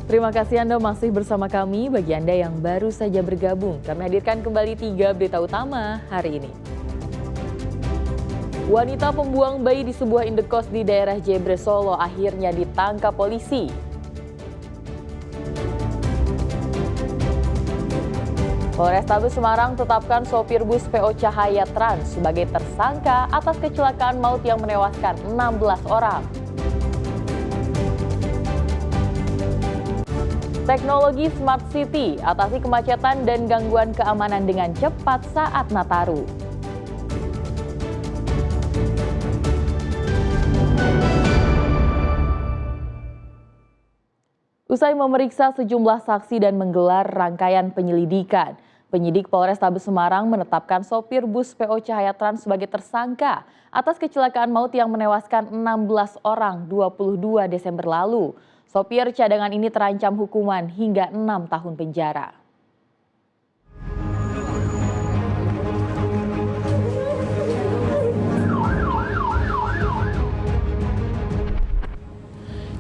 Terima kasih Anda masih bersama kami. Bagi Anda yang baru saja bergabung, kami hadirkan kembali 3 berita utama hari ini. Wanita pembuang bayi di sebuah indekos di daerah Jebre, Solo akhirnya ditangkap polisi. Polrestabes Semarang tetapkan sopir bus PO Cahaya Trans sebagai tersangka atas kecelakaan maut yang menewaskan 16 orang. Teknologi Smart City atasi kemacetan dan gangguan keamanan dengan cepat saat Nataru. Usai memeriksa sejumlah saksi dan menggelar rangkaian penyelidikan, penyidik Polrestabes Semarang menetapkan sopir bus PO Cahaya Trans sebagai tersangka atas kecelakaan maut yang menewaskan 16 orang 22 Desember lalu. Sopir cadangan ini terancam hukuman hingga 6 tahun penjara.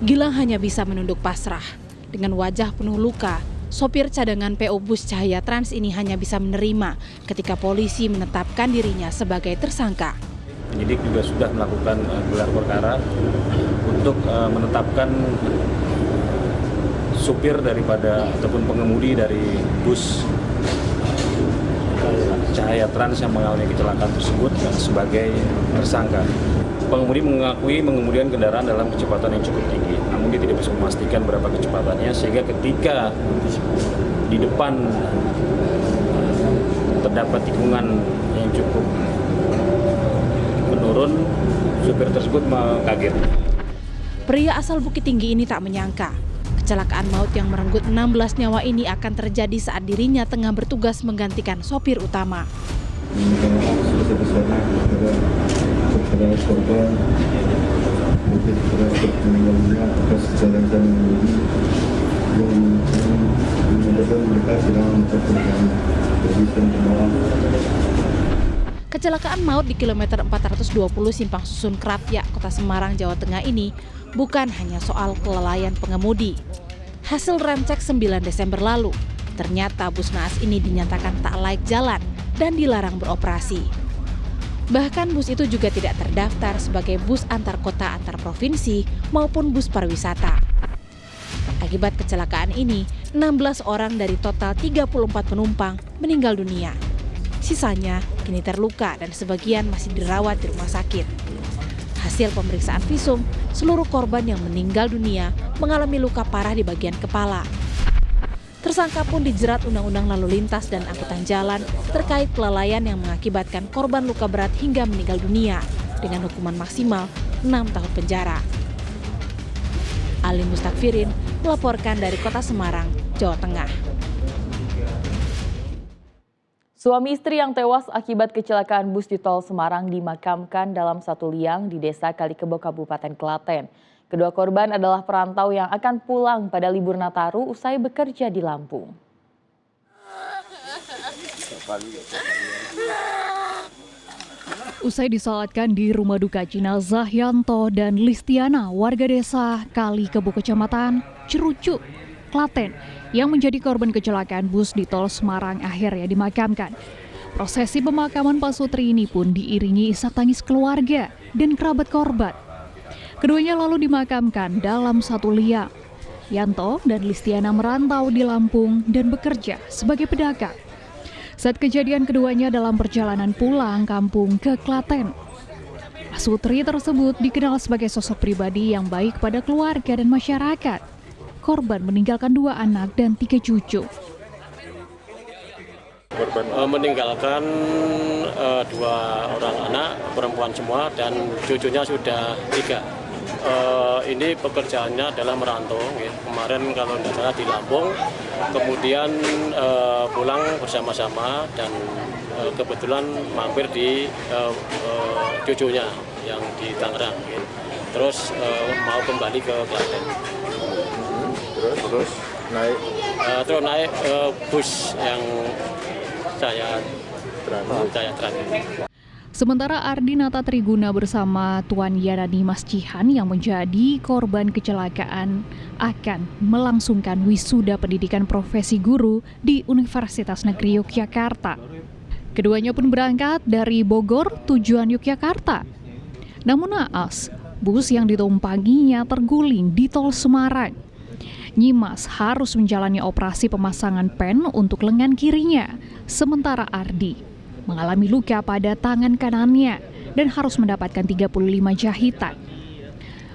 Gilang hanya bisa menunduk pasrah. Dengan wajah penuh luka, sopir cadangan PO Bus Cahaya Trans ini hanya bisa menerima ketika polisi menetapkan dirinya sebagai tersangka. Penyidik juga sudah melakukan gelar perkara untuk menetapkan supir daripada ataupun pengemudi dari bus Cahaya Trans yang mengalami kecelakaan tersebut sebagai tersangka. Pengemudi mengakui mengemudikan kendaraan dalam kecepatan yang cukup tinggi, namun dia tidak bisa memastikan berapa kecepatannya, sehingga ketika di depan terdapat tikungan yang cukup menurun, supir tersebut kaget. Pria asal Bukit Tinggi ini tak menyangka kecelakaan maut yang merenggut 16 nyawa ini akan terjadi saat dirinya tengah bertugas menggantikan sopir utama. Kepada korban, lebih kepada meninggalnya atas jalan-jalan ini yang menyebabkan mereka sedang mencapai kebiasaan kemarin. Kecelakaan maut di kilometer 420 Simpang Susun Krapyak, Kota Semarang, Jawa Tengah ini bukan hanya soal kelalaian pengemudi. Hasil rem cek 9 Desember lalu, ternyata bus naas ini dinyatakan tak layak jalan dan dilarang beroperasi. Bahkan bus itu juga tidak terdaftar sebagai bus antar kota antar provinsi maupun bus pariwisata. Akibat kecelakaan ini, 16 orang dari total 34 penumpang meninggal dunia. Sisanya kini terluka dan sebagian masih dirawat di rumah sakit. Hasil pemeriksaan visum, seluruh korban yang meninggal dunia mengalami luka parah di bagian kepala. Tersangka pun dijerat Undang-Undang Lalu Lintas dan Angkutan Jalan terkait kelalaian yang mengakibatkan korban luka berat hingga meninggal dunia dengan hukuman maksimal 6 tahun penjara. Ali Mustakfirin melaporkan dari Kota Semarang, Jawa Tengah. Suami istri yang tewas akibat kecelakaan bus di tol Semarang dimakamkan dalam satu liang di Desa Kalikebo, Kabupaten Klaten. Kedua korban adalah perantau yang akan pulang pada libur Nataru usai bekerja di Lampung. Usai disolatkan di rumah duka jenazah Yanto dan Listiana, warga desa Kalikebo, Kecamatan Cerucuk, Klaten, yang menjadi korban kecelakaan bus di tol Semarang akhirnya dimakamkan. Prosesi pemakaman Pak Sutri ini pun diiringi isak tangis keluarga dan kerabat korban. Keduanya lalu dimakamkan dalam satu liang. Yanto dan Listiana merantau di Lampung dan bekerja sebagai pedagang. Saat kejadian keduanya dalam perjalanan pulang kampung ke Klaten. Pak Sutri tersebut dikenal sebagai sosok pribadi yang baik pada keluarga dan masyarakat. Korban meninggalkan 2 anak dan 3 cucu. Korban meninggalkan 2 orang anak perempuan semua dan cucunya sudah 3. Ini pekerjaannya adalah merantau. Kemarin kalau tidak salah di Lampung, kemudian pulang bersama-sama dan kebetulan mampir di cucunya yang di Tangerang. Terus mau kembali ke Klaten. Terus naik bus yang saya terakhir. Sementara Ardi Nata Triguna bersama Tuan Yarani Mascihan yang menjadi korban kecelakaan akan melangsungkan wisuda pendidikan profesi guru di Universitas Negeri Yogyakarta. Keduanya pun berangkat dari Bogor tujuan Yogyakarta. Namun naas, bus yang ditumpanginya terguling di tol Semarang. Nyimas harus menjalani operasi pemasangan pen untuk lengan kirinya, sementara Ardi mengalami luka pada tangan kanannya dan harus mendapatkan 35 jahitan.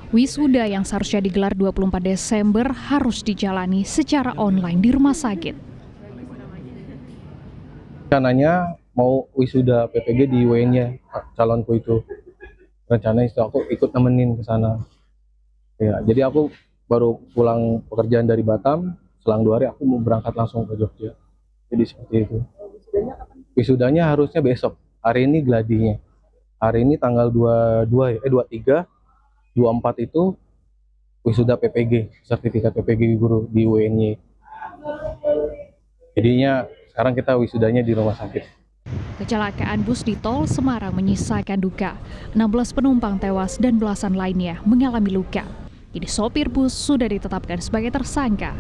Wisuda yang seharusnya digelar 24 Desember harus dijalani secara online di rumah sakit. Rencananya mau wisuda PPG di UN-nya calonku itu. Rencananya itu aku ikut nemenin ke sana. Ya, jadi aku baru pulang pekerjaan dari Batam, selang 2 hari aku mau berangkat langsung ke Jogja. Jadi seperti itu. Wisudanya harusnya besok. Hari ini gladinya. Hari ini tanggal 23, 24 itu wisuda PPG, sertifikat PPG guru di UNY. Jadinya sekarang kita wisudanya di rumah sakit. Kecelakaan bus di tol Semarang menyisakan duka. 16 penumpang tewas dan belasan lainnya mengalami luka. Kini sopir bus sudah ditetapkan sebagai tersangka.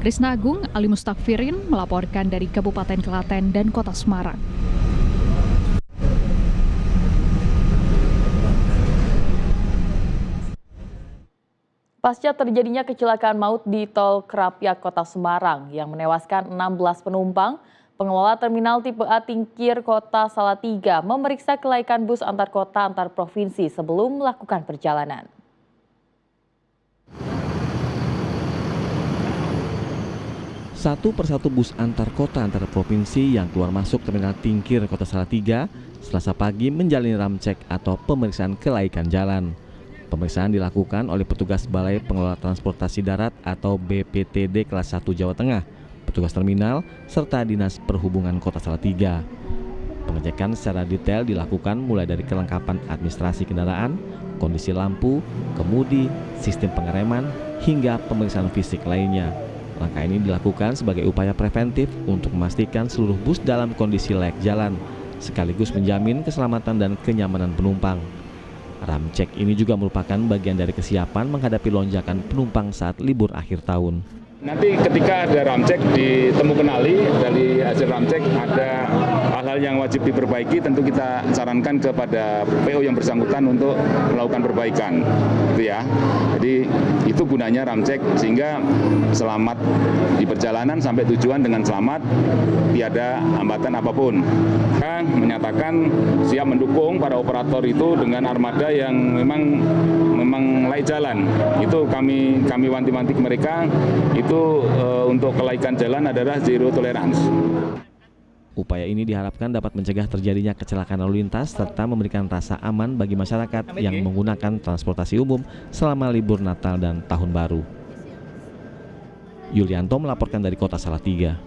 Krisna Agung, Ali Mustakfirin melaporkan dari Kabupaten Klaten dan Kota Semarang. Pasca terjadinya kecelakaan maut di Tol Krapyak Kota Semarang yang menewaskan 16 penumpang, pengelola terminal tipe A Tingkir Kota Salatiga memeriksa kelaikan bus antar kota antar provinsi sebelum melakukan perjalanan. Satu persatu bus antar kota antar provinsi yang keluar masuk terminal Tingkir Kota Salatiga Selasa pagi menjalani ramcek atau pemeriksaan kelaikan jalan. Pemeriksaan dilakukan oleh petugas Balai Pengelola Transportasi Darat atau BPTD kelas 1 Jawa Tengah, petugas terminal, serta Dinas Perhubungan Kota Salatiga. Pengecekan secara detail dilakukan mulai dari kelengkapan administrasi kendaraan, kondisi lampu, kemudi, sistem pengereman, hingga pemeriksaan fisik lainnya. Langkah ini dilakukan sebagai upaya preventif untuk memastikan seluruh bus dalam kondisi layak jalan, sekaligus menjamin keselamatan dan kenyamanan penumpang. Ramcek ini juga merupakan bagian dari kesiapan menghadapi lonjakan penumpang saat libur akhir tahun. Nanti ketika ada ramcek ditemu kenali, dari hasil ramcek ada hal-hal yang wajib diperbaiki, tentu kita sarankan kepada PO yang bersangkutan untuk melakukan perbaikan, gitu ya. Jadi itu gunanya ramcek sehingga selamat di perjalanan sampai tujuan dengan selamat, tiada hambatan apapun. Kita menyatakan siap mendukung para operator itu dengan armada yang memang layak jalan. Itu kami wanti-wanti ke mereka. Itu untuk kelaikan jalan adalah zero tolerance. Upaya ini diharapkan dapat mencegah terjadinya kecelakaan lalu lintas serta memberikan rasa aman bagi masyarakat yang menggunakan transportasi umum selama libur Natal dan Tahun Baru. Yulianto melaporkan dari Kota Salatiga.